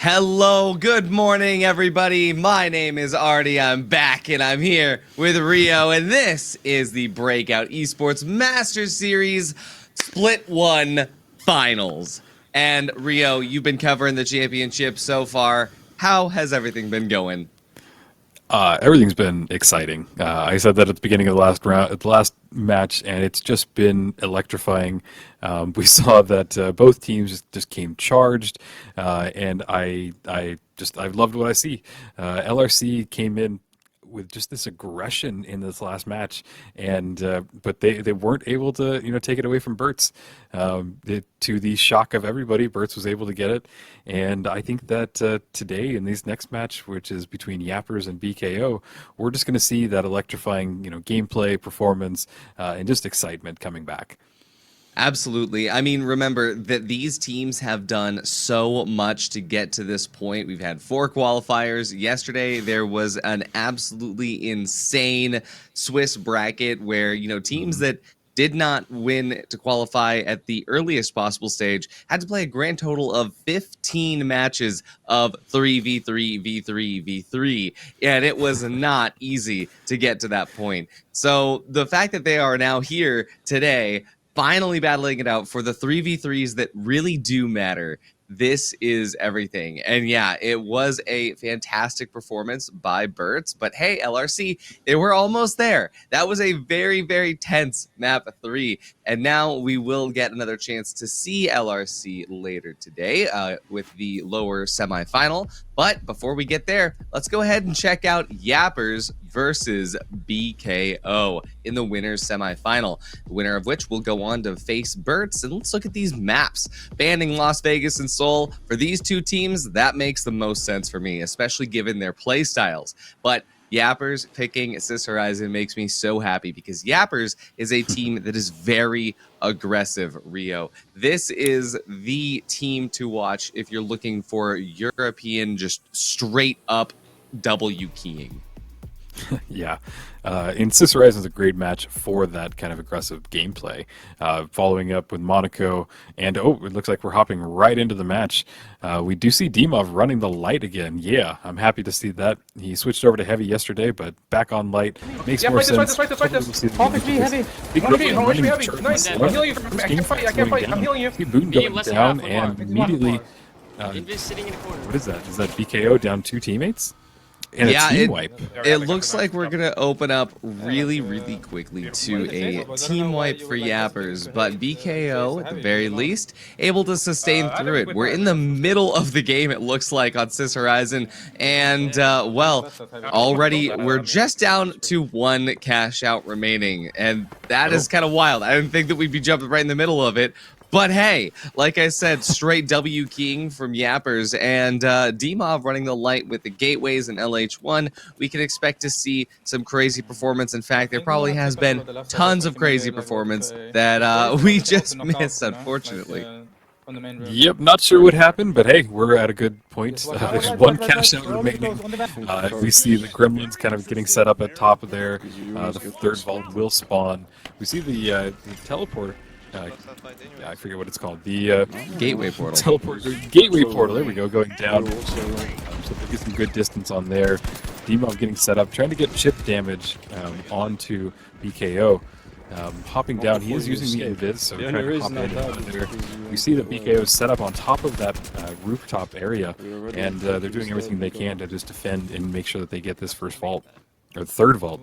Hello, good morning, everybody. My name is Artie. I'm back, and I'm here with Rio, and this is the Breakout Esports Masters Series Split 1 Finals. And Rio, you've been covering the championship so far. How has everything been going? Everything's been exciting. I said that at the beginning of the last round, at the last match, and it's just been electrifying. We saw that both teams just came charged, and I loved what I see. LRC came in with just this aggression in this last match, and but they weren't able to take it away from Bertz. To the shock of everybody, Bertz was able to get it, and I think that today in this next match, which is between Yappers and BKO, we're just going to see that electrifying gameplay, performance, and just excitement coming back. Absolutely. I mean, remember that these teams have done so much to get to this point. We've had 4 qualifiers. Yesterday, there was an absolutely insane Swiss bracket where, teams that did not win to qualify at the earliest possible stage had to play a grand total of 15 matches of 3v3, v3, v3. And it was not easy to get to that point. So the fact that they are now here today, finally battling it out for the 3v3s that really do matter. This is everything. And yeah, it was a fantastic performance by Bertz, but hey, LRC, they were almost there. That was a very, very tense map 3, and now we will get another chance to see LRC later today with the lower semifinal. But before we get there, let's go ahead and check out Yappers versus BKO in the winner's semifinal, the winner of which will go on to face Bertz. And let's look at these maps. Banning Las Vegas and Seoul, for these two teams, that makes the most sense for me, especially given their play styles. But Yappers picking Sis Horizon makes me so happy because Yappers is a team that is very aggressive, Rio. This is the team to watch if you're looking for European, just straight up W keying. Yeah, and Sis Horizon is a great match for that kind of aggressive gameplay. Following up with Monaco, and it looks like we're hopping right into the match. We do see Dimov running the light again. Yeah, I'm happy to see that. He switched over to heavy yesterday, but back on light makes more sense. Fight this. Focus me heavy. Don't me heavy. Nice. I'm healing you. I can't fight. I'm healing you. See Boone going down, and immediately. What is that? Is that BKO down 2 teammates? And a team wipe. It looks like we're going to open up really, really quickly to a team wipe for Yappers, but BKO, at the very least, able to sustain through it. We're in the middle of the game, it looks like, on Sis Horizon, and, well, already we're just down to 1 cash out remaining, and that is kind of wild. I didn't think that we'd be jumping right in the middle of it. But hey, like I said, straight W keying from Yappers, and Dimov running the light with the gateways and LH1. We can expect to see some crazy performance. In fact, there probably has been tons of crazy performance that we just missed, unfortunately. Yep, not sure what happened, but hey, we're at a good point. There's 1 cash out remaining. We see the gremlins kind of getting set up at top of there. The 3rd vault will spawn. We see the teleport. I forget what it's called. The gateway portal. Gateway portal. There we go. Going down. So they get some good distance on there. Dimov getting set up, trying to get chip damage onto BKO. Hopping down, he is using the invis, so trying to hop in there. We see that BKO is set up on top of that rooftop area, and they're doing everything they can to just defend and make sure that they get this first vault. Or 3rd vault.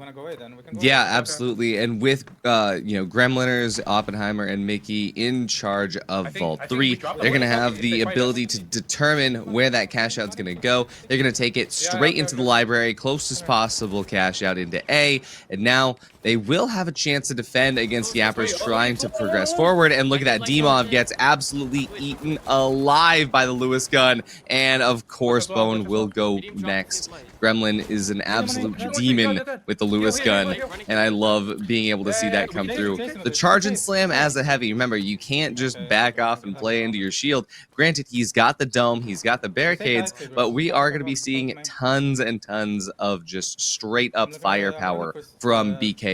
Yeah, absolutely. And with Gremliners, Oppenheimer, and Mickey in charge of Vault 3, they're going to have the ability to determine where that cash out's going to go. They're going to take it straight into the library, closest possible cash out into A, and now they will have a chance to defend against Yappers trying to progress forward. And look at that, Dimov gets absolutely eaten alive by the Lewis gun, and of course Bone will go next. Gremlin is an absolute demon with the Lewis gun, and I love being able to see that come through. The charge and slam as a heavy, remember, you can't just back off and play into your shield. Granted, he's got the dome, he's got the barricades, but we are going to be seeing tons and tons of just straight up firepower from BKO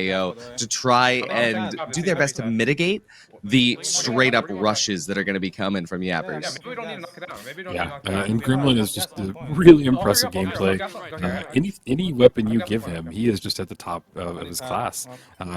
to try and do their best to mitigate the straight up rushes that are going to be coming from Yeah, Yappers. maybe we don't need to knock it down. Maybe we don't need to Yeah, knock it down. and Maybe not. Gremlin is just a really impressive Hold gameplay. gas up, okay. Any weapon you give him, he is just at the top of his class.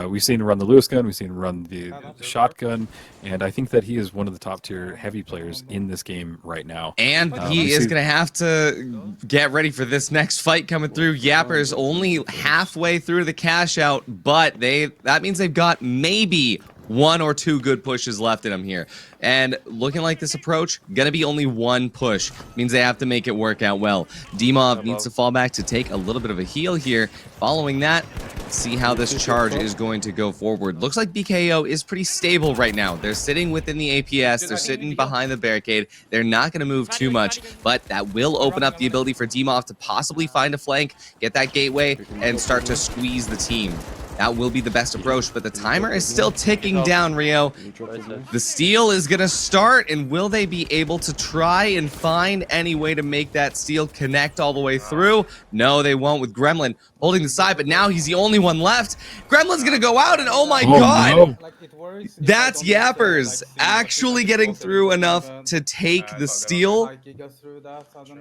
We've seen him run the Lewis gun, we've seen him run the shotgun, and I think that he is one of the top tier heavy players in this game right now. And he is going to have to get ready for this next fight coming through. Yappers only halfway through the cash out, but that means they've got maybe 1 or 2 good pushes left in them here. And looking like this approach, gonna be only 1 push. Means they have to make it work out well. Dimov needs to fall back to take a little bit of a heal here. Following that, see how this charge is going to go forward. Looks like BKO is pretty stable right now. They're sitting within the APS. They're sitting behind the barricade. They're not going to move too much, but that will open up the ability for Dimov to possibly find a flank, get that gateway, and start to squeeze the team. That will be the best approach, but the timer is still ticking down, Rio. The steal is going to start, and will they be able to try and find any way to make that steal connect all the way through? No, they won't, with Gremlin holding the side, but now he's the only one left. Gremlin's going to go out, and oh my god! No. That's Yappers actually getting through enough to take the steal.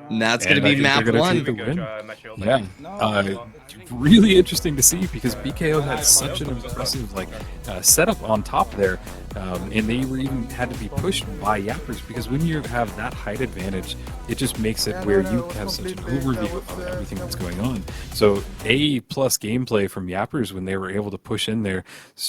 And that's going to be map 1. Yeah, really interesting to see because BKO had such an impressive setup on top there, and they were even had to be pushed by Yappers because when you have that height advantage, it just makes it where you have such an overview of everything that's going on. So A+ gameplay from Yappers when they were able to push in there,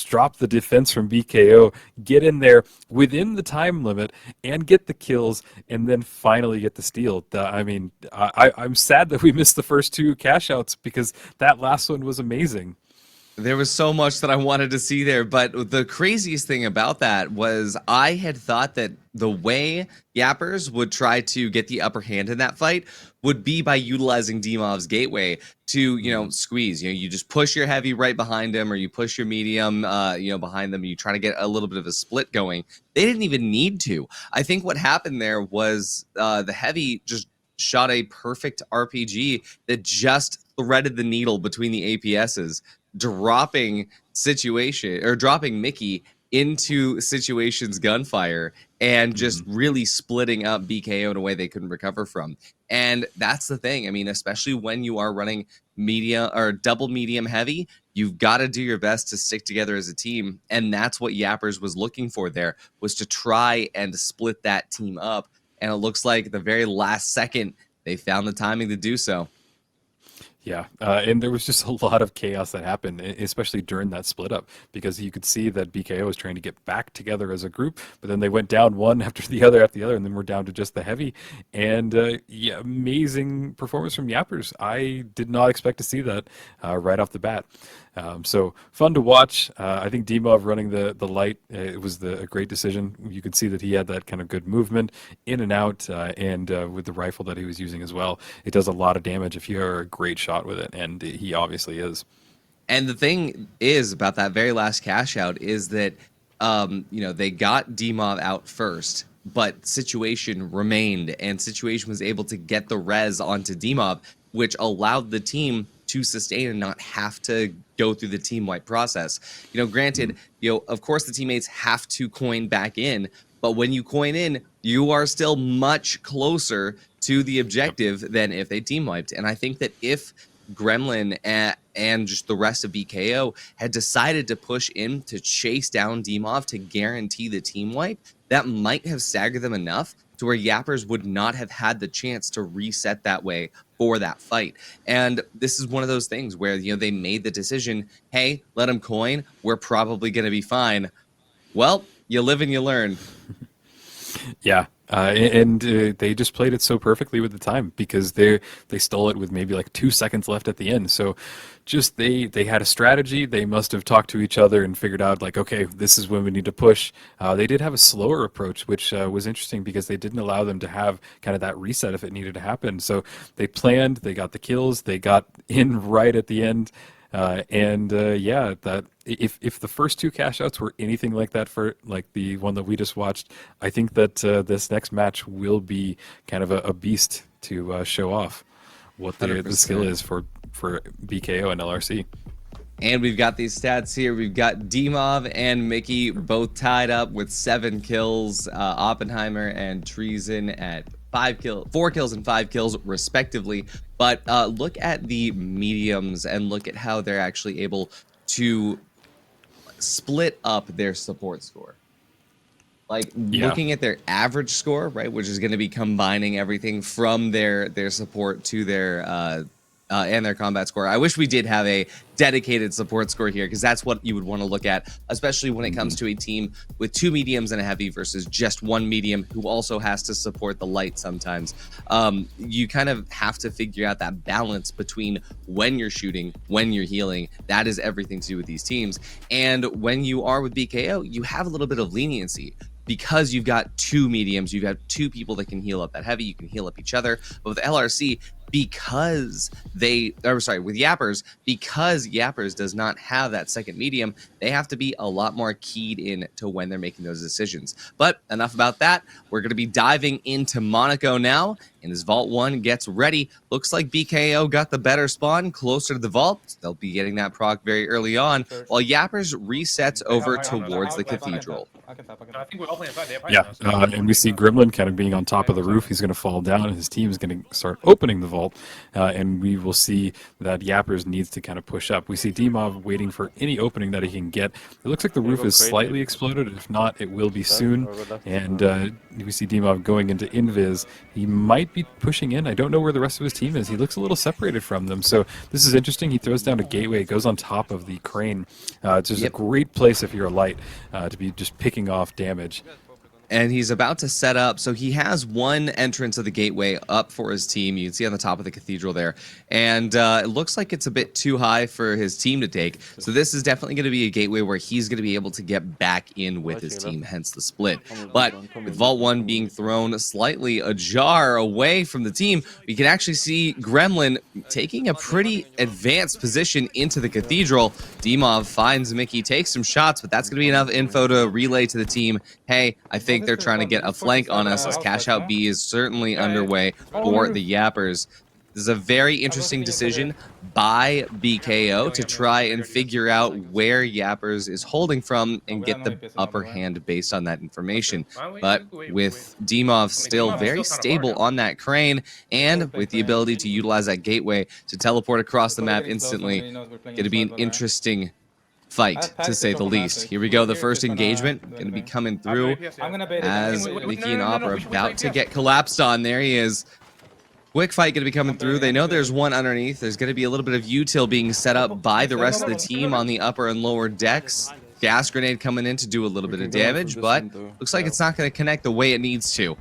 drop the defense from BKO, get in there within the time limit, and get the kills, and then finally get the steal. I'm sad that we missed the first 2 cash outs because that last one was amazing. There was so much that I wanted to see there, but the craziest thing about that was I had thought that the way Yappers would try to get the upper hand in that fight would be by utilizing Dimov's gateway to, squeeze. You just push your heavy right behind him, or you push your medium, behind them. You try to get a little bit of a split going. They didn't even need to. I think what happened there was the heavy just shot a perfect RPG that just threaded the needle between the APSs, dropping Mickey into Situation's gunfire and just really splitting up BKO in a way they couldn't recover from. And that's the thing. I mean, especially when you are running media or double medium heavy, you've got to do your best to stick together as a team. And that's what Yappers was looking for there, was to try and split that team up. And it looks like the very last second, they found the timing to do so. Yeah, and there was just a lot of chaos that happened, especially during that split up, because you could see that BKO was trying to get back together as a group, but then they went down one after the other, and then we're down to just the heavy. And amazing performance from Yappers. I did not expect to see that right off the bat. So fun to watch. I think Dimov running the light, it was a great decision. You could see that he had that kind of good movement in and out, and with the rifle that he was using as well, it does a lot of damage if you are a great shot with it, and he obviously is. And the thing is about that very last cash out is that they got Dimov out first, but Situation remained, and Situation was able to get the res onto Dimov, which allowed the team to sustain and not have to go through the team wipe process. Granted, of course the teammates have to coin back in, but when you coin in, you are still much closer to the objective than if they team wiped. And I think that if Gremlin and just the rest of BKO had decided to push in to chase down Dimov to guarantee the team wipe, that might have staggered them enough to where Yappers would not have had the chance to reset that way for that fight. And this is one of those things where, they made the decision, hey, let them coin, we're probably going to be fine. Well, you live and you learn. Yeah, and they just played it so perfectly with the time because they stole it with maybe like 2 seconds left at the end. So just they had a strategy. They must have talked to each other and figured out like, okay, this is when we need to push. They did have a slower approach, which was interesting because they didn't allow them to have kind of that reset if it needed to happen. So they planned, they got the kills, they got in right at the end. That if the first 2 cash outs were anything like that for like the one that we just watched, I think that this next match will be kind of a beast to show off what the skill is for BKO and LRC. And we've got these stats here. We've got Dimov and Mickey both tied up with 7 kills. Oppenheimer and Treason at 4 kills and 5 kills respectively. But look at the mediums and look at how they're actually able to split up their support score. Like looking at their average score, right, which is going to be combining everything from their support to their and their combat score. I wish we did have a dedicated support score here, because that's what you would want to look at, especially when it comes to a team with 2 mediums and a heavy versus just 1 medium who also has to support the light sometimes. You kind of have to figure out that balance between when you're shooting, when you're healing. That is everything to do with these teams. And when you are with BKO, you have a little bit of leniency, because you've got 2 mediums, you've got 2 people that can heal up that heavy, you can heal up each other. But with LRC, because with Yappers, because Yappers does not have that second medium, they have to be a lot more keyed in to when they're making those decisions. But enough about that. We're going to be diving into Monaco now, and as Vault 1 gets ready, looks like BKO got the better spawn closer to the vault. They'll be getting that proc very early on, while Yappers resets over towards the cathedral. Yeah, and we see Gremlin kind of being on top of the roof. He's going to fall down, and his team is going to start opening the vault, and we will see that Yappers needs to kind of push up. We see Dimov waiting for any opening that he can get. It looks like the roof is slightly exploded. If not, it will be soon. And we see Dimov going into Invis. He might be pushing in. I don't know where the rest of his team is. He looks a little separated from them. So this is interesting. He throws down a gateway, goes on top of the crane. It's just a great place if you're a light to be just picking off damage. And he's about to set up. So he has one entrance of the gateway up for his team. You can see on the top of the cathedral there. And it looks like it's a bit too high for his team to take. So this is definitely going to be a gateway where he's going to be able to get back in with his team, hence the split. But with Vault 1 being thrown slightly ajar away from the team, we can actually see Gremlin taking a pretty advanced position into the cathedral. Dimov finds Mickey, takes some shots, but that's going to be enough info to relay to the team, hey, I think they're trying to get a flank on us, as Cash Out B is certainly underway for the Yappers. This is a very interesting decision by BKO to try and figure out where Yappers is holding from and get the upper hand based on that information. But with Dimov still very stable on that crane, and with the ability to utilize that gateway to teleport across the map instantly, going to be an interesting fight, to say the least. Here we go, the first engagement going to be coming through as Mickey and Op are about to get collapsed on. There he is. Quick fight going to be coming through. They know there's one underneath. There's going to be a little bit of util being set up by the rest of the team on the upper and lower decks. Gas grenade coming in to do a little bit of damage, but looks like it's not going to connect the way it needs to.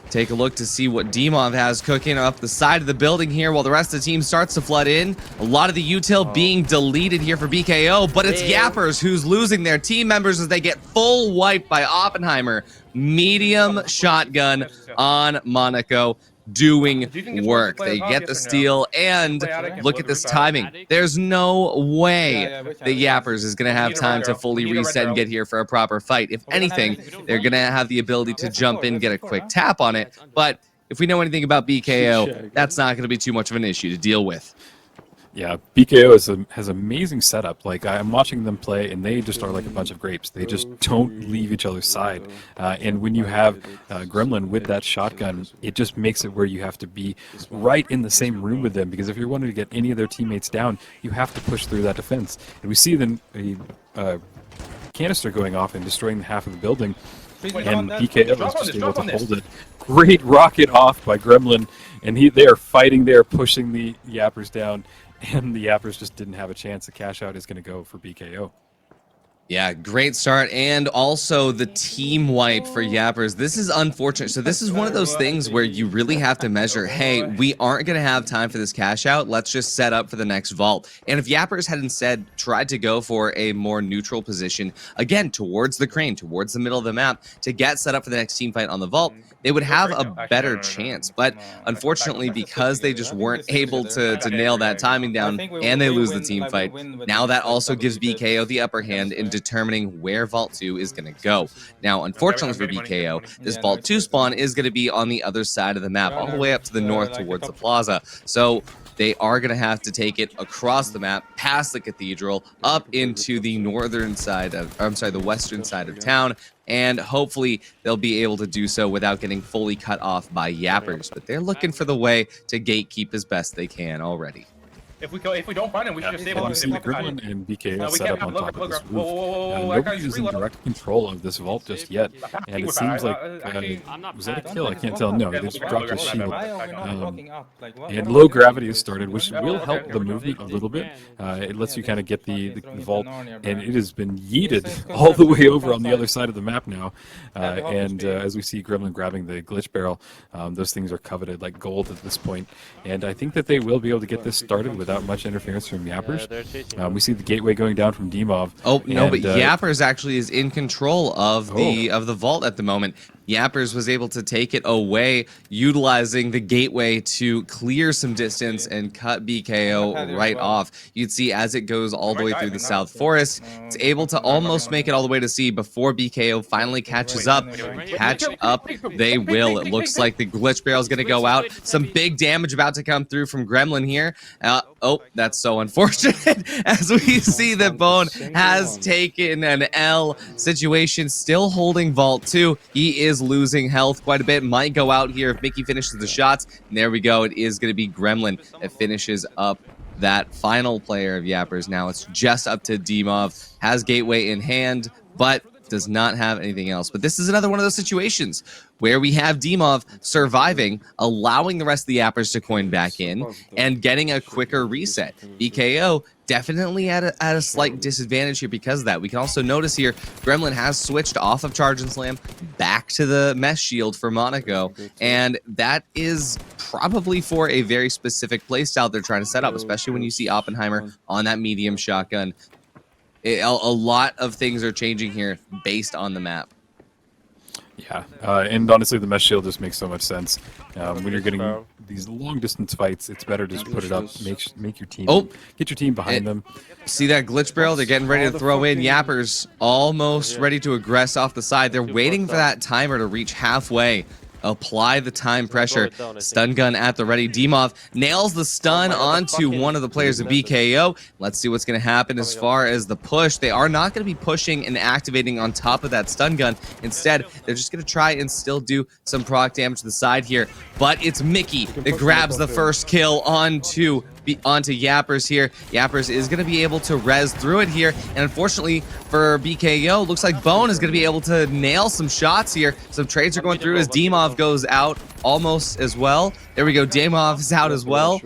Take a look to see what Dimov has cooking up the side of the building here while the rest of the team starts to flood in. A lot of the util being deleted here for BKO, but it's Yappers who's losing their team members as they get full wiped by Oppenheimer. Medium shotgun on Monaco, doing work. They get the steal, and look at this timing. There's no way the Yappers is going to have time to fully reset and get here for a proper fight. If anything, they're going to have the ability to jump in, get a quick tap on it, but if we know anything about BKO, that's not going to be too much of an issue to deal with. Yeah, BKO has amazing setup. Like, I'm watching them play, and they just are like a bunch of grapes. They just don't leave each other's side. And when you have Gremlin with that shotgun, it just makes it where you have to be right in the same room with them, because if you're wanting to get any of their teammates down, you have to push through that defense. And we see the canister going off and destroying half of the building, and BKO is just able to hold it. Great rocket off by Gremlin, and they are fighting there, pushing the Yappers down. And the Yappers just didn't have a chance. The cash out is going to go for BKO. Yeah, great start, and also the team wipe for Yappers. This is unfortunate. So this is one of those things where you really have to measure, hey, we aren't going to have time for this cash out. Let's just set up for the next vault. And if Yappers had instead tried to go for a more neutral position, again, towards the crane, towards the middle of the map, to get set up for the next team fight on the vault, they would have a better chance. But unfortunately, because they just weren't able to nail that timing down, and they lose the team fight, now that also gives BKO the upper hand in determining where Vault 2 is going to go. Now, unfortunately for BKO, this Vault 2 spawn is going to be on the other side of the map, all the way up to the north towards the plaza. So they are going to have to take it across the map, past the cathedral, up into the northern side of, or I'm sorry, the western side of town, and hopefully they'll be able to do so without getting fully cut off by Yappers. But they're looking for the way to gatekeep as best they can already. If we don't find him, we should just save him. You see Gremlin and BKO set up on top of this roof. Nobody is in direct control of this vault just yet, and it seems like was that a kill? I can't tell. No, they just dropped his shield. And low gravity has started, which will help the movement a little bit. It lets you kind of get the vault, and it has been yeeted all the way over on the other side of the map now. And as we see Gremlin grabbing the glitch barrel, those things are coveted like gold at this point. And I think that they will be able to get this started without much interference from Yappers. We see the gateway going down from Dimov. Oh no, but Yappers actually is in control of the vault at the moment. Yappers was able to take it away, utilizing the gateway to clear some distance and cut BKO right off. You'd see as it goes all the way through the South Forest, it's able to almost make it all the way to C before BKO finally catches up. Catch up they will. It looks like the glitch barrel is going to go out. Some big damage about to come through from Gremlin here. Oh, that's so unfortunate as we see that Bone has taken an L. Situation still holding Vault 2. He is losing health quite a bit. Might go out here if Mickey finishes the shots. And there we go. It is going to be Gremlin that finishes up that final player of Yappers. Now it's just up to Dimov. Has Gateway in hand, but does not have anything else. But this is another one of those situations where we have Dimov surviving, allowing the rest of the Yappers to coin back in, and getting a quicker reset. BKO definitely at a slight disadvantage here because of that. We can also notice here, Gremlin has switched off of Charge and Slam back to the Mesh Shield for Monaco, and that is probably for a very specific playstyle they're trying to set up, especially when you see Oppenheimer on that medium shotgun. A lot of things are changing here based on the map. Yeah, and honestly, the mesh shield just makes so much sense. When you're getting these long distance fights, it's better to just put it up, make your team, get your team behind them. See that glitch barrel? They're getting ready to throw in. Yappers almost ready to aggress off the side. They're waiting for that timer to reach halfway. Apply the time pressure. Stun gun at the ready. Dimov nails the stun onto one of the players of BKO. Let's see what's going to happen as far as the push. They are not going to be pushing and activating on top of that stun gun. Instead, they're just going to try and still do some proc damage to the side here. But it's Mickey that grabs the first kill onto Yappers here. Yappers is going to be able to res through it here. And unfortunately for BKO, looks like Bone is going to be able to nail some shots here. Some trades are going through as Dimov goes out almost as well. There we go. Dimov is out as well.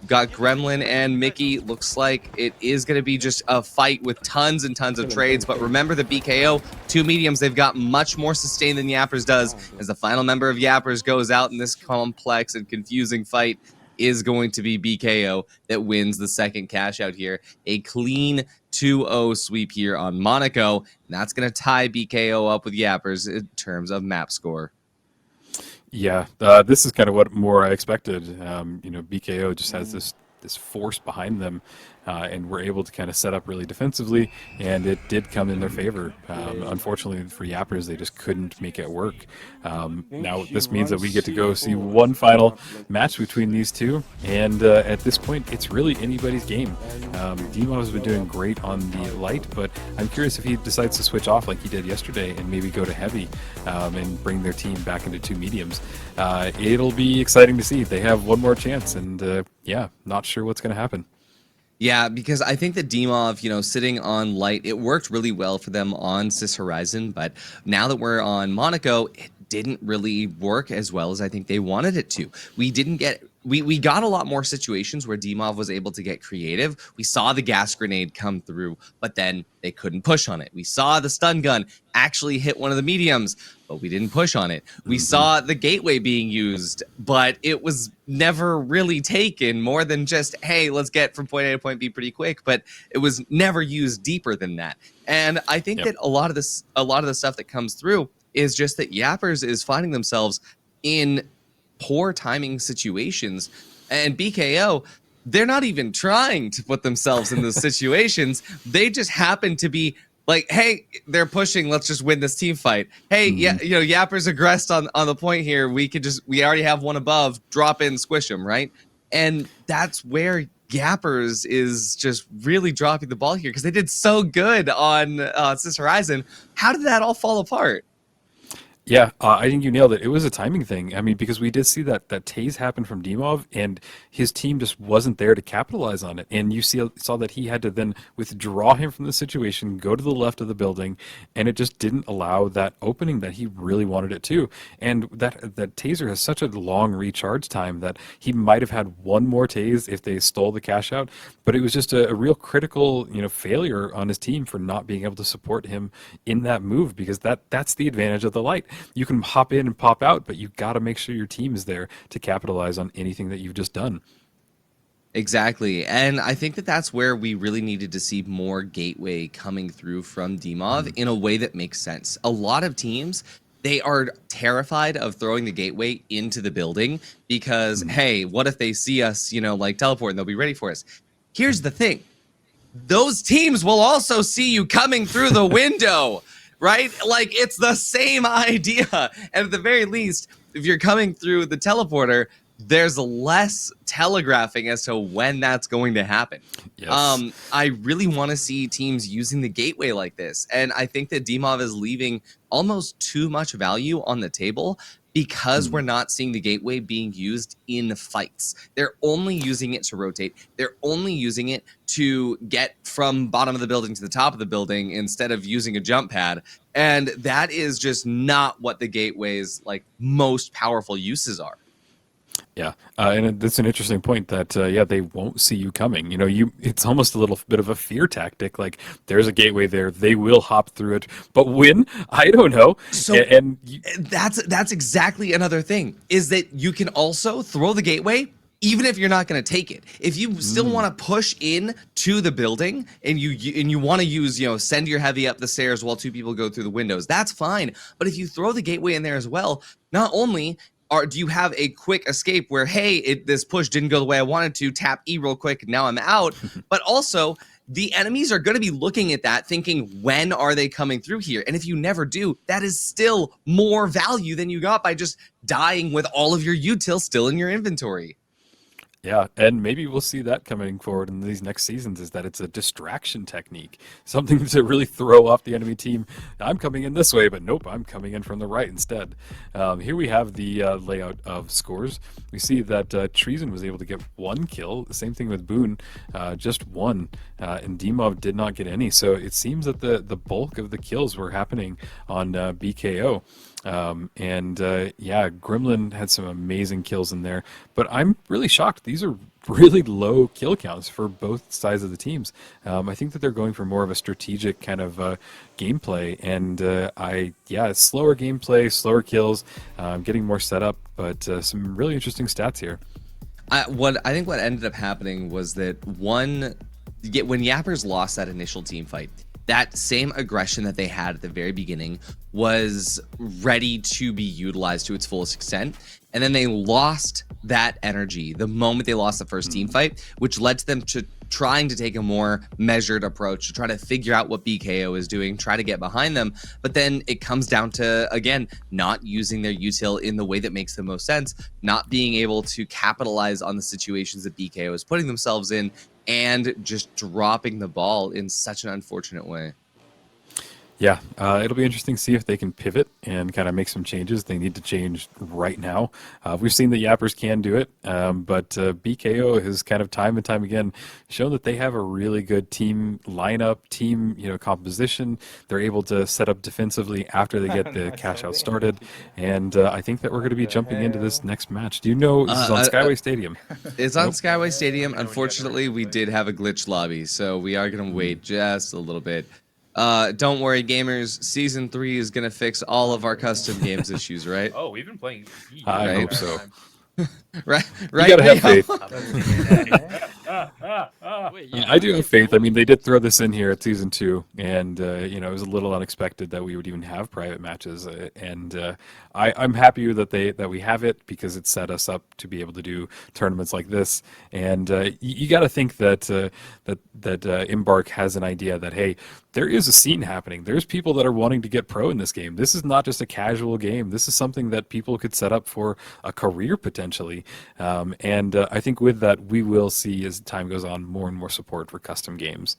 Got Gremlin and Mickey. Looks like it is going to be just a fight with tons and tons of trades. But remember the BKO, 2 mediums, they've got much more sustain than Yappers does. As the final member of Yappers goes out in this complex and confusing fight, is going to be BKO that wins the second cash out here. A clean 2-0 sweep here on Monaco. And that's going to tie BKO up with Yappers in terms of map score. Yeah, this is kind of what more I expected. You know, BKO just has this force behind them, and we're able to kind of set up really defensively, and it did come in their favor. Unfortunately for Yappers, they just couldn't make it work. Now this means that we get to go see one final match between these two, and at this point, it's really anybody's game. Dimov has been doing great on the light, but I'm curious if he decides to switch off like he did yesterday and maybe go to heavy and bring their team back into 2 mediums. It'll be exciting to see. They have one more chance, and yeah, not sure what's going to happen. Yeah, because I think that Dimov, you know, sitting on light, it worked really well for them on Cis Horizon, but now that we're on Monaco, it didn't really work as well as I think they wanted it to. We got a lot more situations where Dimov was able to get creative. We saw the gas grenade come through, but then they couldn't push on it. We saw the stun gun actually hit one of the mediums, but we didn't push on it. We saw the gateway being used, but it was never really taken more than just, hey, let's get from point A to point B pretty quick, but it was never used deeper than that. And I think that a lot of the stuff that comes through is just that Yappers is finding themselves in poor timing situations, and BKO, they're not even trying to put themselves in those situations. They just happen to be like, hey, they're pushing, let's just win this team fight. Hey, yeah, you know, Yappers aggressed on the point here. We already have one above, drop in, squish them, right? And that's where Yappers is just really dropping the ball here because they did so good on Sis Horizon. How did that all fall apart? Yeah, I think you nailed it. It was a timing thing. I mean, because we did see that tase happen from Dimov, and his team just wasn't there to capitalize on it. And you saw that he had to then withdraw him from the situation, go to the left of the building, and it just didn't allow that opening that he really wanted it to. And that taser has such a long recharge time that he might have had one more tase if they stole the cash out. But it was just a real critical, failure on his team for not being able to support him in that move, because that's the advantage of the light. You can hop in and pop out, but you've got to make sure your team is there to capitalize on anything that you've just done. Exactly. And I think that that's where we really needed to see more gateway coming through from Dimov in a way that makes sense. A lot of teams, they are terrified of throwing the gateway into the building because, hey, what if they see us, like teleport and they'll be ready for us? Here's the thing. Those teams will also see you coming through the window. Right? Like, it's the same idea. And at the very least, if you're coming through the teleporter, there's less telegraphing as to when that's going to happen. Yes. I really want to see teams using the gateway like this. And I think that Dimov is leaving almost too much value on the table because we're not seeing the gateway being used in fights. They're only using it to rotate. They're only using it to get from bottom of the building to the top of the building instead of using a jump pad. And that is just not what the gateway's most powerful uses are. Yeah, and that's an interesting point that, they won't see you coming. It's almost a little bit of a fear tactic. Like, there's a gateway there. They will hop through it. But when? I don't know. So that's exactly another thing, is that you can also throw the gateway even if you're not going to take it. If you still want to push in to the building and you want to use, send your heavy up the stairs while two people go through the windows, that's fine. But if you throw the gateway in there as well, not only do you have a quick escape where, hey, this push didn't go the way I wanted to, tap E real quick, now I'm out. But also, the enemies are going to be looking at that thinking, when are they coming through here? And if you never do, that is still more value than you got by just dying with all of your util still in your inventory. Yeah, and maybe we'll see that coming forward in these next seasons, is that it's a distraction technique, something to really throw off the enemy team. I'm coming in this way, but nope, I'm coming in from the right instead. Here we have the layout of scores. We see that Treason was able to get 1 kill. The same thing with Boone, just 1, and Dimov did not get any. So it seems that the bulk of the kills were happening on BKO. Gremlin had some amazing kills in there, but I'm really shocked. These are really low kill counts for both sides of the teams. I think that they're going for more of a strategic kind of gameplay, and slower gameplay, slower kills, getting more setup, but some really interesting stats here. I think what ended up happening was that when Yappers lost that initial team fight, that same aggression that they had at the very beginning was ready to be utilized to its fullest extent. And then they lost that energy the moment they lost the first team fight, which led to them to trying to take a more measured approach to try to figure out what BKO is doing, try to get behind them. But then it comes down to, again, not using their util in the way that makes the most sense, not being able to capitalize on the situations that BKO is putting themselves in, and just dropping the ball in such an unfortunate way. Yeah, it'll be interesting to see if they can pivot and kind of make some changes. They need to change right now. We've seen that Yappers can do it, but BKO has kind of time and time again shown that they have a really good team lineup, team composition. They're able to set up defensively after they get the cash out started, and I think that we're going to be jumping into this next match. Do you know this is on Skyway Stadium? It's on Skyway Stadium. Unfortunately, we did have a glitched lobby, so we are going to wait just a little bit. Don't worry, gamers. Season 3 is gonna fix all of our custom games issues, right? Oh, we've been playing. I hope so. right. You gotta have faith. Wait, I do have faith. I mean, they did throw this in here at season 2, and it was a little unexpected that we would even have private matches. I'm happy that we have it, because it set us up to be able to do tournaments like this. And you got to think that Embark has an idea that, hey, there is a scene happening. There's people that are wanting to get pro in this game. This is not just a casual game. This is something that people could set up for a career potentially. And I think with that, we will see, as time goes on, more and more support for custom games.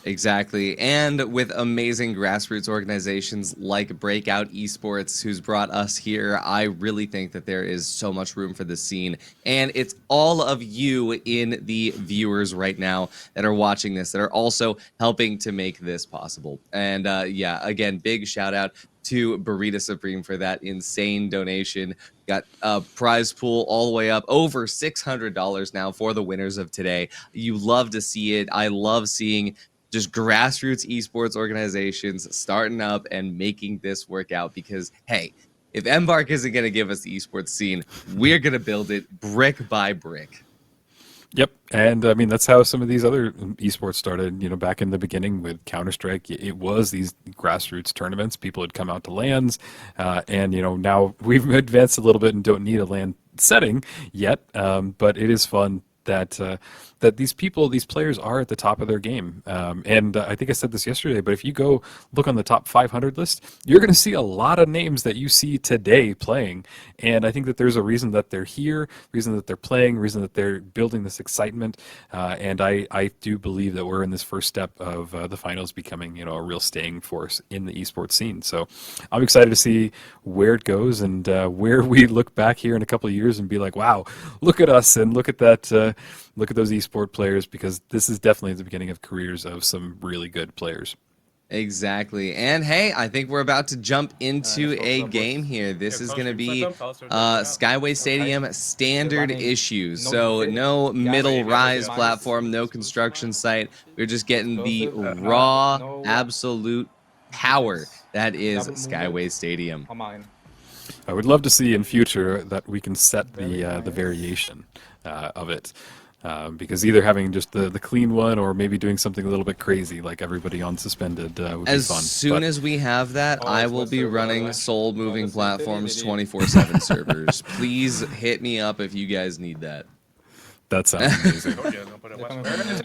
Exactly. And with amazing grassroots organizations like Breakout Esports, who's brought us here, I really think that there is so much room for this scene. And it's all of you in the viewers right now that are watching this that are also helping to make this possible. And yeah, again, big shout out to Burrito Supreme for that insane donation. Got a prize pool all the way up over $600 now for the winners of today. You love to see it. I love seeing just grassroots esports organizations starting up and making this work out because, hey, if Embark isn't going to give us the esports scene, we're going to build it brick by brick. Yep, and I mean that's how some of these other esports started. You know, back in the beginning with Counter-Strike, it was these grassroots tournaments. People had come out to LANs, and you know now we've advanced a little bit and don't need a LAN setting yet. But it is fun that that these players are at the top of their game. And I think I said this yesterday, but if you go look on the top 500 list, you're going to see a lot of names that you see today playing. And I think that there's a reason that they're here, reason that they're playing, reason that they're building this excitement. And I do believe that we're in this first step of the finals becoming, you know, a real staying force in the esports scene. So I'm excited to see where it goes and where we look back here in a couple of years and be like, wow, look at us and look at that. Look at those esports players, because this is definitely the beginning of careers of some really good players. Exactly. And hey, I think we're about to jump into a game here. This is going to be Skyway Stadium standard issue. So no middle rise platform, no construction site. We're just getting the raw, absolute power that is Skyway Stadium. I would love to see in future that we can set the variation of it. Because either having just the clean one or maybe doing something a little bit crazy like everybody on suspended would be fun. As soon as we have that, I will be running soul moving platforms 24/7 servers. Please hit me up if you guys need that. That sounds amazing.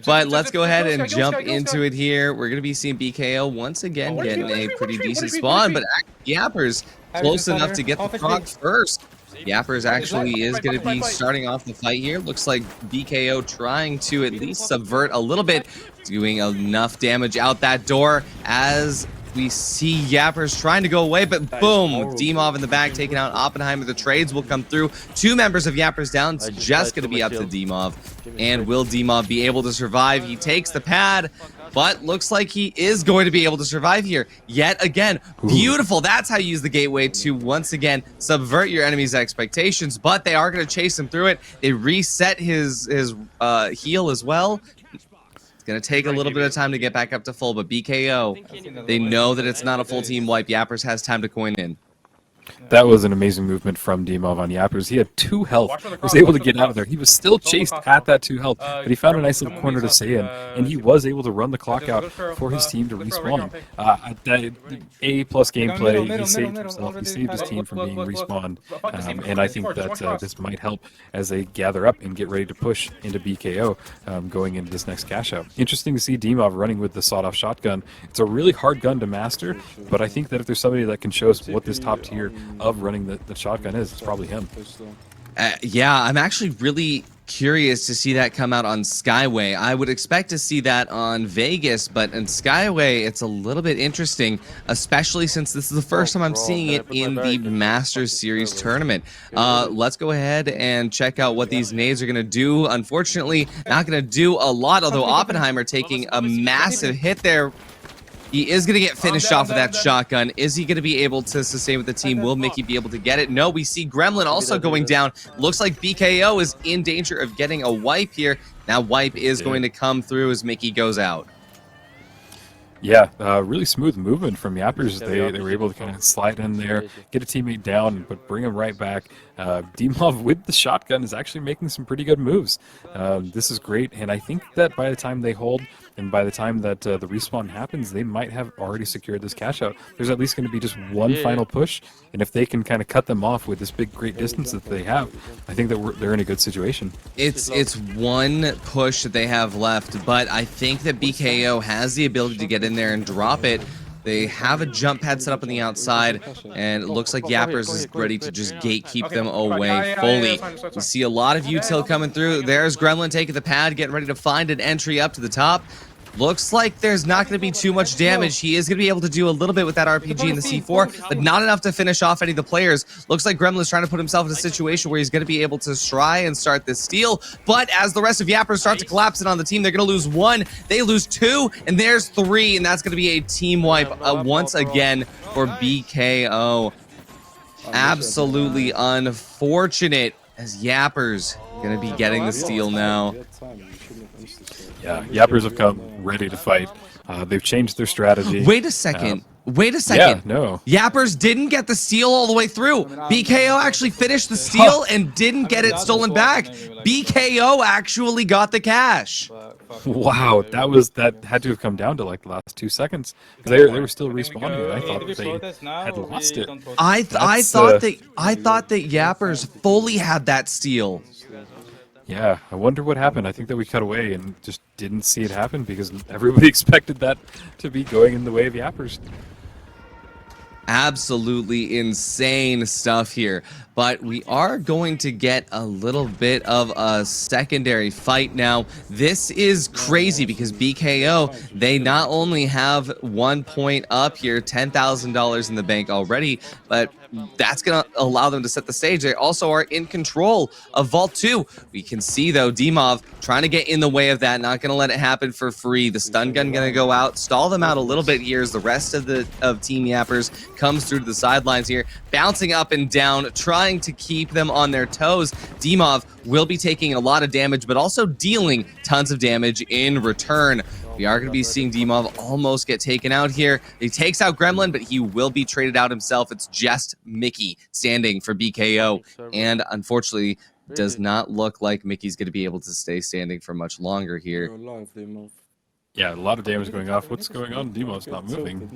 But let's go ahead and jump into it here. We're going to be seeing BKO once again getting a pretty decent spawn, but Yappers close enough to get the proc first. Yappers actually is going to be starting off the fight here. Looks like BKO trying to at least subvert a little bit, doing enough damage out that door as we see Yappers trying to go away, but boom, Demov in the back taking out Oppenheimer. The trades will come through. 2 members of Yappers down. It's just going to be up to Demov. And will Demov be able to survive? He takes the pad, but looks like he is going to be able to survive here. Yet again, beautiful. That's how you use the gateway to once again subvert your enemy's expectations, but they are going to chase him through it. They reset his heal as well. It's going to take a little bit of time to get back up to full, but BKO, they know that it's not a full team wipe. Yappers has time to coin in. That was an amazing movement from Demov on Yappers. He had 2 health. He was able to get out of there. He was still chased at that 2 health, but he found a nice little corner to stay in, and he was able to run the clock out for his team to respawn. A-plus gameplay. He saved himself. He saved his team from being respawned, and I think that this might help as they gather up and get ready to push into BKO going into this next cash out. Interesting to see Demov running with the sawed-off shotgun. It's a really hard gun to master, but I think that if there's somebody that can show us what this top tier of running the shotgun is, it's probably him. Yeah, I'm actually really curious to see that come out on Skyway. I would expect to see that on Vegas, but in Skyway, it's a little bit interesting, especially since this is the first time I'm seeing it in the Masters Series tournament. Let's go ahead and check out what these nades are going to do. Unfortunately, not going to do a lot, although Oppenheimer taking a massive hit there. He is going to get finished off with that shotgun. Is he going to be able to sustain with the team? Will Mickey be able to get it? No, we see Gremlin also going down. Looks like BKO is in danger of getting a wipe here. Now wipe is going to come through as Mickey goes out. Yeah, really smooth movement from Yappers. They were able to kind of slide in there, get a teammate down, but bring him right back. Demov with the shotgun is actually making some pretty good moves. This is great, and I think that by the time they hold, and by the time that the respawn happens, they might have already secured this cash out. There's at least going to be just one final push, and if they can kind of cut them off with this big, great distance that they have, I think that they're in a good situation. It's one push that they have left, but I think that BKO has the ability to get in there and drop it. They have a jump pad set up on the outside, and it looks like Yappers is ready to just gatekeep them away fully. We see a lot of util coming through. There's Gremlin taking the pad, getting ready to find an entry up to the top. Looks like there's not going to be too much damage. He is going to be able to do a little bit with that RPG and the C4, but not enough to finish off any of the players. Looks like Gremlin's trying to put himself in a situation where he's going to be able to try and start this steal, but as the rest of Yappers start to collapse in on the team, they're going to lose 1, they lose 2, and there's 3, and that's going to be a team wipe once again for BKO. Absolutely unfortunate, as Yappers going to be getting the steal now. Yeah, Yappers have come ready to fight. They've changed their strategy. Wait a second. Wait a second. Yeah, no. Yappers didn't get the steal all the way through. BKO actually finished the steal and didn't get it stolen back. BKO actually got the cash. Wow, that had to have come down to like the last 2 seconds. They were still respawning. I thought that they had lost it. I thought that Yappers fully had that steal. Yeah, I wonder what happened. I think that we cut away and just didn't see it happen because everybody expected that to be going in the way of Yappers. Absolutely insane stuff here, but we are going to get a little bit of a secondary fight now. This is crazy because BKO, they not only have 1 point up here, $10,000 in the bank already, but that's going to allow them to set the stage. They also are in control of Vault 2. We can see, though, Dimov trying to get in the way of that, not going to let it happen for free. The stun gun going to go out, stall them out a little bit here as the rest of Team Yappers comes through to the sidelines here, bouncing up and down, trying to keep them on their toes. Dimov will be taking a lot of damage, but also dealing tons of damage in return. We are going to be seeing Dimov almost get taken out here. He takes out Gremlin, but he will be traded out himself. It's just Mickey standing for BKO, and unfortunately, does not look like Mickey's going to be able to stay standing for much longer here. Yeah, a lot of damage going off. What's going on? Demo's not moving.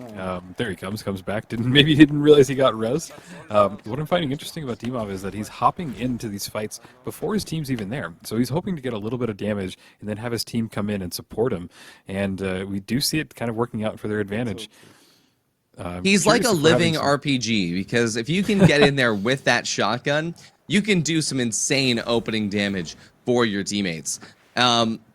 There he comes back. Maybe he didn't realize he got res. What I'm finding interesting about Dimov is that he's hopping into these fights before his team's even there. So he's hoping to get a little bit of damage and then have his team come in and support him. And we do see it kind of working out for their advantage. He's like a living RPG, because if you can get in there with that shotgun, you can do some insane opening damage for your teammates.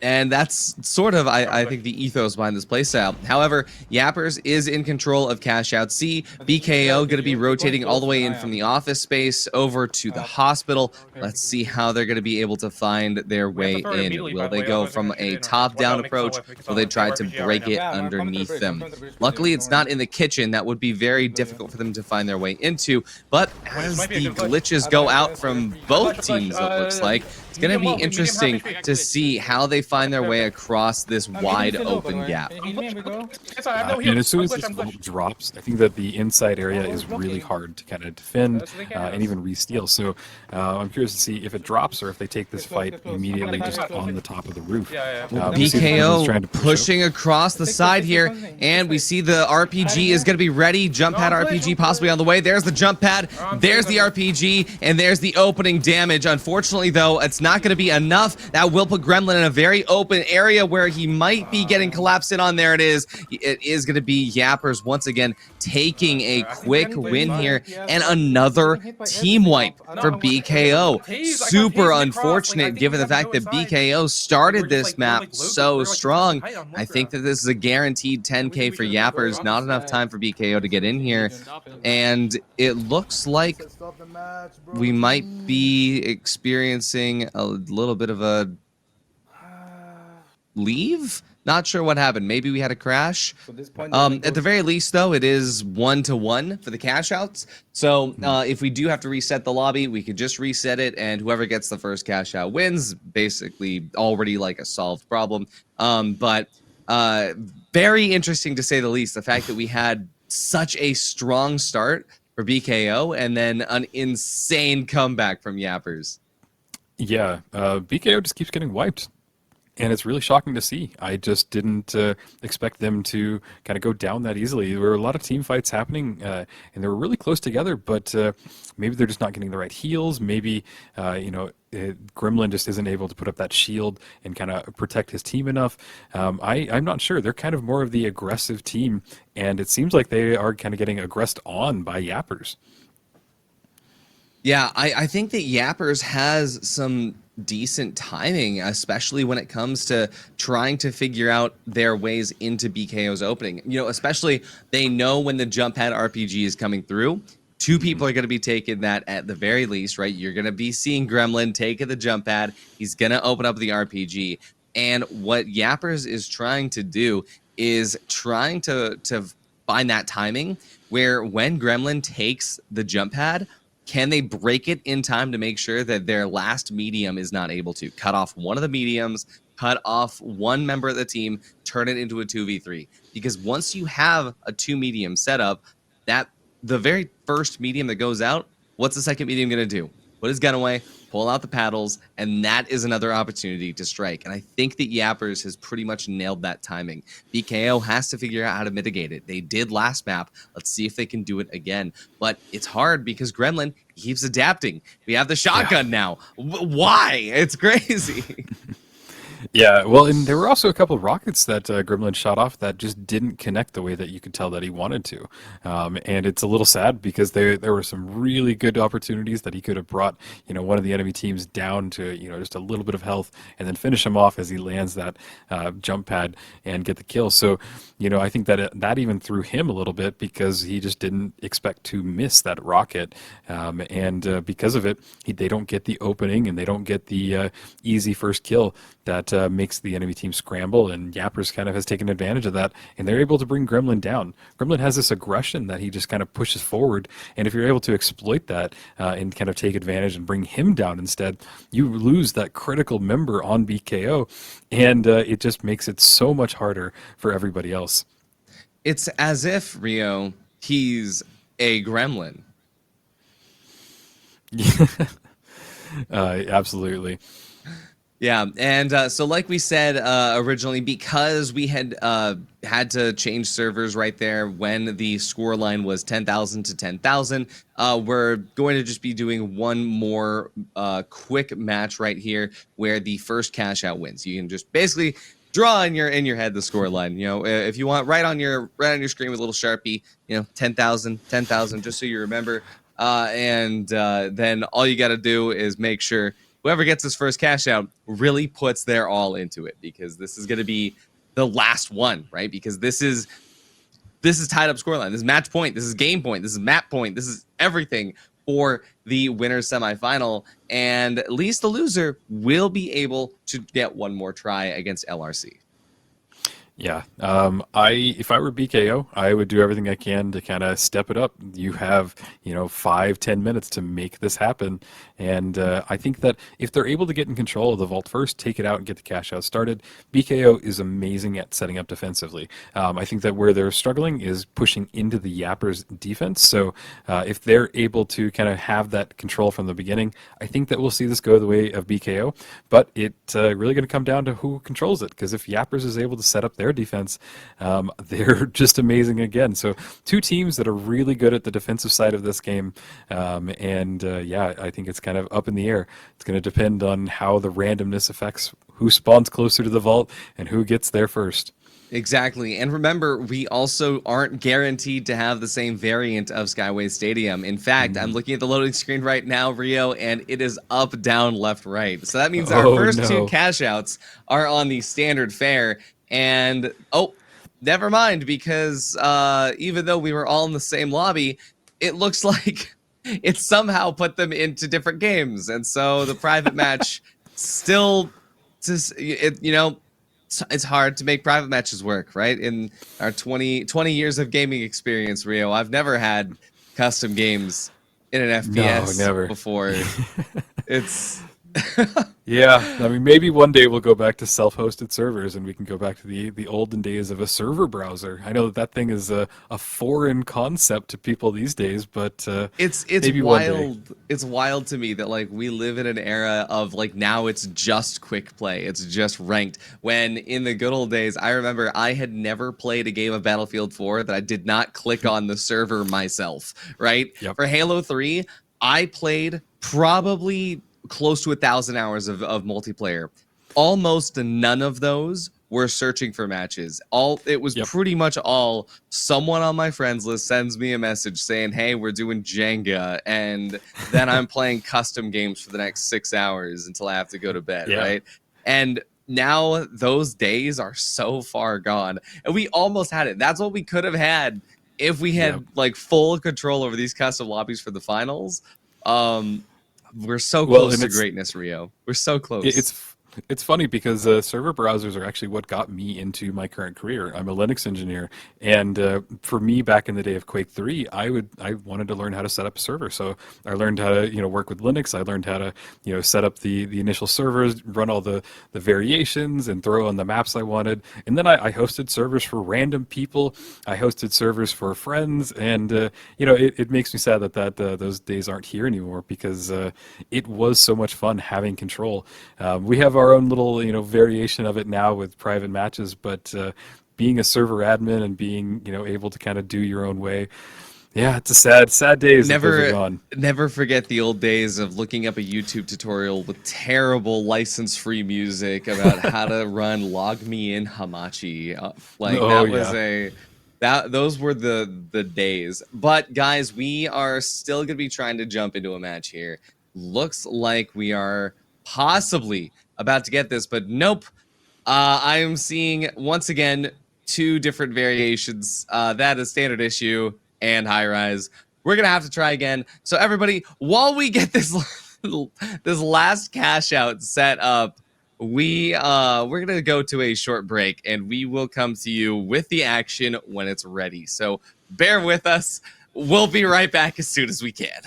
And that's sort of, I think, the ethos behind this playstyle. However, Yappers is in control of Cash Out C. BKO going to be rotating all the way in from the office space over to the hospital. Let's see how they're going to be able to find their way in. Will they go from a top-down approach? Will they try to break it underneath them? Luckily, it's not in the kitchen. That would be very difficult for them to find their way into. But as the glitches go out from both teams, it looks like, it's going to be interesting to see how they find their way across this wide open gap. And as soon as this vault drops, I think that the inside area is really hard to kind of defend and even re-steal. So I'm curious to see if it drops or if they take this fight immediately just on the top of the roof. BKO pushing across the side here, and we see the RPG is going to be ready. Jump pad RPG possibly on the way. There's the jump pad, there's the RPG, and there's the opening damage. Unfortunately, though, it's not going to be enough. That will put Gremlin in a very open area where he might be getting collapsed in on. There it is. It is going to be Yappers once again taking a quick win here, and another team wipe for BKO. Super unfortunate given the fact that BKO started this map so strong. I think that this is a guaranteed 10K for Yappers. Not enough time for BKO to get in here, and it looks like we might be experiencing a little bit of a leave? Not sure what happened. Maybe we had a crash. At the very least, though, it is 1-1 for the cash outs. So if we do have to reset the lobby, we could just reset it, and whoever gets the first cash out wins. Basically, already like a solved problem. But very interesting to say the least. The fact that we had such a strong start for BKO and then an insane comeback from Yappers. Yeah, BKO just keeps getting wiped. And it's really shocking to see. I just didn't expect them to kind of go down that easily. There were a lot of team fights happening, and they were really close together, but maybe they're just not getting the right heals. Maybe, Gremlin just isn't able to put up that shield and kind of protect his team enough. I'm not sure. They're kind of more of the aggressive team, and it seems like they are kind of getting aggressed on by Yappers. Yeah, I think that Yappers has some decent timing, especially when it comes to trying to figure out their ways into BKO's opening. You know, especially they know when the jump pad RPG is coming through. Two people are going to be taking that at the very least, right? You're going to be seeing Gremlin take the jump pad. He's going to open up the RPG. And what Yappers is trying to do is trying to find that timing where when Gremlin takes the jump pad, can they break it in time to make sure that their last medium is not able to cut off one of the mediums, cut off one member of the team, turn it into a 2v3? Because once you have a 2 medium setup, that the very first medium that goes out, what's the second medium going to do? Put his gun away, pull out the paddles, and that is another opportunity to strike. And I think that Yappers has pretty much nailed that timing. BKO has to figure out how to mitigate it. They did last map. Let's see if they can do it again. But it's hard because Gremlin keeps adapting. We have the shotgun now. Why? It's crazy. Yeah, well, and there were also a couple of rockets that Gremlin shot off that just didn't connect the way that you could tell that he wanted to. And it's a little sad because there were some really good opportunities that he could have brought, one of the enemy teams down to, just a little bit of health and then finish him off as he lands that jump pad and get the kill. So, I think that even threw him a little bit because he just didn't expect to miss that rocket. And because of it, they don't get the opening and they don't get the easy first kill that makes the enemy team scramble, and Yappers kind of has taken advantage of that, and they're able to bring Gremlin down. Gremlin has this aggression that he just kind of pushes forward, and if you're able to exploit that and kind of take advantage and bring him down instead, you lose that critical member on BKO, and it just makes it so much harder for everybody else. It's as if, Rio, he's a gremlin. Absolutely. Yeah, and so like we said originally, because we had had to change servers right there when the score line was 10,000 to 10,000, we're going to just be doing one more quick match right here where the first cash out wins. You can just basically draw in your head the score line. If you want, right on your screen with a little Sharpie, 10,000, 10,000, just so you remember. And then all you got to do is make sure whoever gets this first cash out really puts their all into it, because this is going to be the last one, right? Because this is tied up scoreline. This is match point. This is game point. This is map point. This is everything for the winner's semifinal. And at least the loser will be able to get one more try against LRC. Yeah, if I were BKO, I would do everything I can to kind of step it up. You have, 5-10 minutes to make this happen. And I think that if they're able to get in control of the vault first, take it out and get the cash out started, BKO is amazing at setting up defensively. I think that where they're struggling is pushing into the Yappers defense. So if they're able to kind of have that control from the beginning, I think that we'll see this go the way of BKO. But it's really going to come down to who controls it. Because if Yappers is able to set up their defense, they're just amazing again. So two teams that are really good at the defensive side of this game, I think it's kind of up in the air. It's going to depend on how the randomness affects who spawns closer to the vault and who gets there first. Exactly. And remember, we also aren't guaranteed to have the same variant of Skyway Stadium. In fact, I'm looking at the loading screen right now, Rio, and it is up, down, left, right. So that means our first two cash outs are on the standard fare. And, never mind, because even though we were all in the same lobby, it looks like it somehow put them into different games. And so the private match still, it's hard to make private matches work, right? In our 20 years of gaming experience, Rio, I've never had custom games in an FPS before. It's Yeah, I mean, maybe one day we'll go back to self-hosted servers and we can go back to the olden days of a server browser. I know that that thing is a foreign concept to people these days, but It's maybe one day. wild. It's wild to me that like we live in an era of like now it's just quick play. It's just ranked. When in the good old days, I remember I had never played a game of Battlefield 4 that I did not click on the server myself, right? Yep. For Halo 3, I played probably close to 1,000 hours of multiplayer. Almost none of those were searching for matches. All it was Yep. pretty much all someone on my friends list sends me a message saying, "Hey, we're doing Jenga," and then I'm playing custom games for the next 6 hours until I have to go to bed, Yeah. right? And now those days are so far gone, and we almost had it. That's what we could have had if we had Yep. like full control over these custom lobbies for the finals. We're so Well, close and to it's greatness, Rio. We're so close. it's funny because server browsers are actually what got me into my current career. I'm a Linux engineer, and for me, back in the day of Quake 3, I wanted to learn how to set up a server. So I learned how to work with Linux. I learned how to set up the initial servers, run all the variations, and throw on the maps I wanted. And then I hosted servers for random people. I hosted servers for friends, and it makes me sad that those days aren't here anymore because it was so much fun having control. We have our own little variation of it now with private matches, but being a server admin and being able to kind of do your own way, yeah, it's a sad days that those are gone. Never forget the old days of looking up a YouTube tutorial with terrible license-free music about how to run Log Me In Hamachi. Oh, That was yeah. those were the days. But guys, we are still gonna be trying to jump into a match here. Looks like we are possibly about to get this, but nope. I am seeing once again 2 different variations. That is standard issue and high rise. We're gonna have to try again. So everybody, while we get this this last cash out set up, we're gonna go to a short break and we will come to you with the action when it's ready. So bear with us. We'll be right back as soon as we can.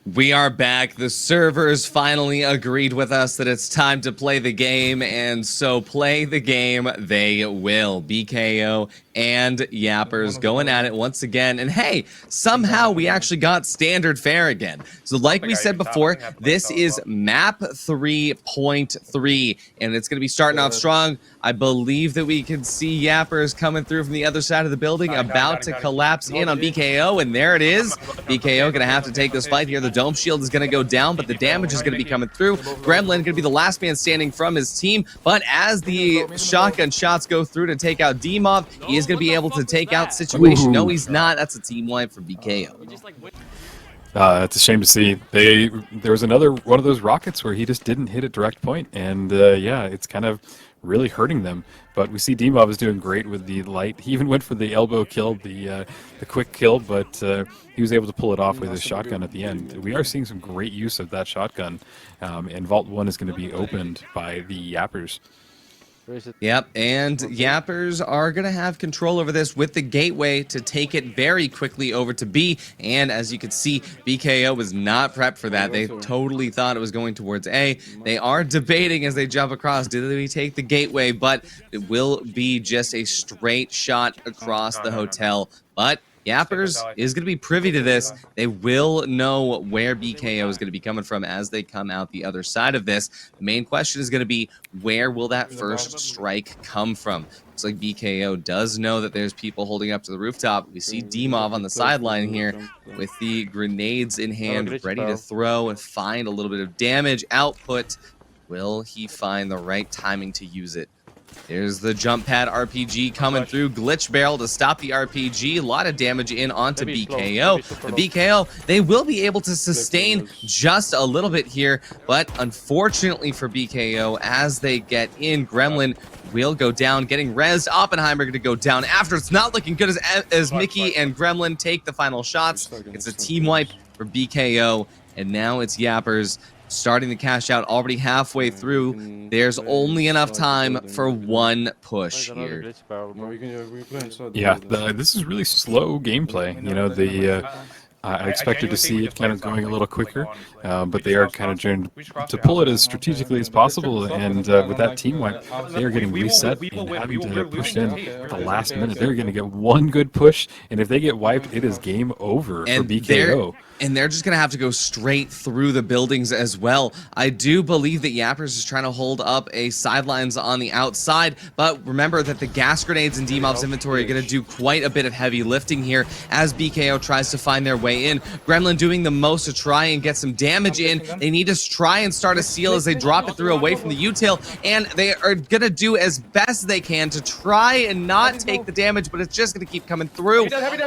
We are back. The servers finally agreed with us that it's time to play the game, and so play the game they will. BKO and Yappers going at it once again. And hey, somehow we actually got standard fare again. So like we said before, this is map 3.3, and it's going to be starting off strong. I believe that we can see Yappers coming through from the other side of the building, about to collapse in on BKO, and there it is. BKO going to have to take this fight here. The dome shield is going to go down, but the damage is going to be coming through. Gremlin going to be the last man standing from his team, but as the shotgun shots go through to take out D-Mob, he is going to be able to take out Situation. No, he's not. That's a team wipe for BKO. It's a shame to see. There was another one of those rockets where he just didn't hit a direct point, and yeah, it's kind of really hurting them. But we see Dimov is doing great with the light. He even went for the elbow kill, the quick kill, but he was able to pull it off with his shotgun at the end. We are seeing some great use of that shotgun, and Vault 1 is going to be opened by the Yappers. Yep, and Yappers are going to have control over this with the gateway to take it very quickly over to B. And as you can see, BKO was not prepped for that. They totally thought it was going towards A. They are debating as they jump across. Did we take the gateway? But it will be just a straight shot across the hotel. But Yappers is going to be privy to this. They will know where BKO is going to be coming from as they come out the other side of this. The main question is going to be, where will that first strike come from? Looks like BKO does know that there's people holding up to the rooftop. We see Dimov on the sideline here with the grenades in hand, ready to throw and find a little bit of damage output. Will he find the right timing to use it? There's the jump pad RPG coming through. Glitch barrel to stop the RPG. A lot of damage in onto BKO. The BKO, they will be able to sustain just a little bit here, but unfortunately for BKO, as they get in, Gremlin will go down, getting rezzed. Oppenheimer going to go down after. It's not looking good as Mickey and Gremlin take the final shots. It's a team wipe for BKO, and now it's Yappers starting the cash out already halfway through. There's only enough time for one push here. Yeah, this is really slow gameplay. You know, I expected to see it kind of going a little quicker, but they are kind of trying to pull it as strategically as possible, and with that team wipe, they are getting reset and having to push in at the last minute. They're going to get one good push, and if they get wiped, it is game over for BKO. And they're just going to have to go straight through the buildings as well. I do believe that Yappers is trying to hold up a sidelines on the outside, but remember that the gas grenades in Dimov's inventory are going to do quite a bit of heavy lifting here as BKO tries to find their way in. Gremlin doing the most to try and get some damage in. They need to try and start a seal as they drop it through away from the U-tail, and they are going to do as best they can to try and not take the damage, but it's just going to keep coming through.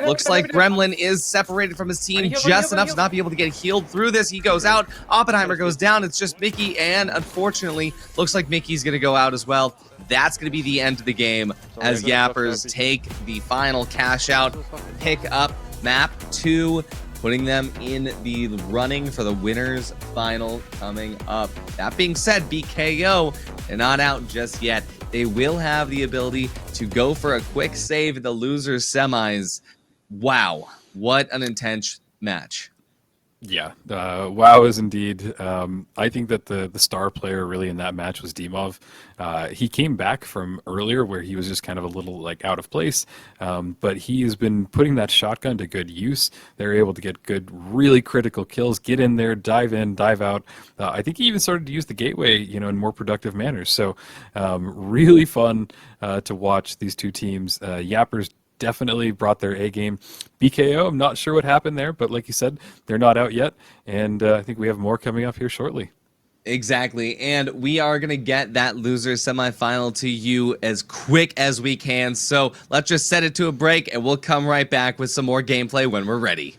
Looks like Gremlin is separated from his team just enough to not be able to get healed through this. He goes out. Oppenheimer goes down. It's just Mickey, and unfortunately, looks like Mickey's going to go out as well. That's going to be the end of the game as Yappers take the final cash out, pick up map 2, putting them in the running for the winners final coming up. That being said, BKO, they're not out just yet. They will have the ability to go for a quick save in the losers semis. Wow, what an intense match. Yeah, WoW is indeed. I think that the star player really in that match was Dimov. He came back from earlier where he was just kind of a little like out of place, but he has been putting that shotgun to good use. They're able to get good, really critical kills, get in there, dive in, dive out. I think he even started to use the gateway, you know, in more productive manners. So really fun to watch these two teams. Yappers definitely brought their A game. BKO, I'm not sure what happened there, but like you said, they're not out yet, and I think we have more coming up here shortly. Exactly, and we are going to get that loser semifinal to you as quick as we can, so let's just set it to a break, and we'll come right back with some more gameplay when we're ready.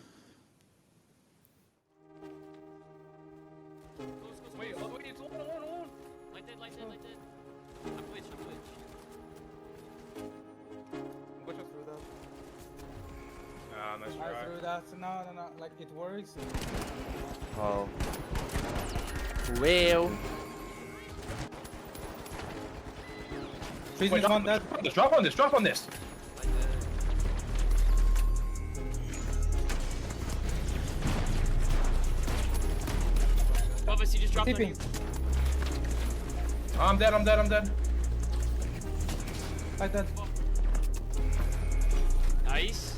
No, like it works. Oh. Well. Please on that. Drop on this, drop on this. Obviously, just dropped on you. I'm dead, I'm dead, I'm dead. Like that. Nice.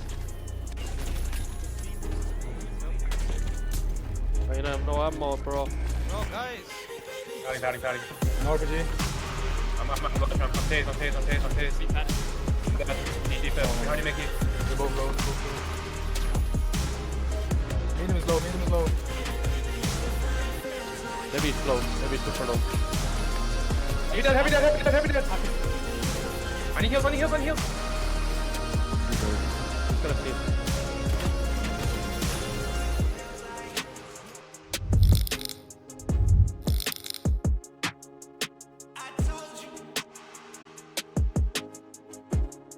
I have no ammo, bro. Bro, guys. Patty. No RPG. I'm tased. Deep, behind you, Mickey. Low. Medium is low. Maybe it's low, maybe it's super low. Heavy dead. I need heals.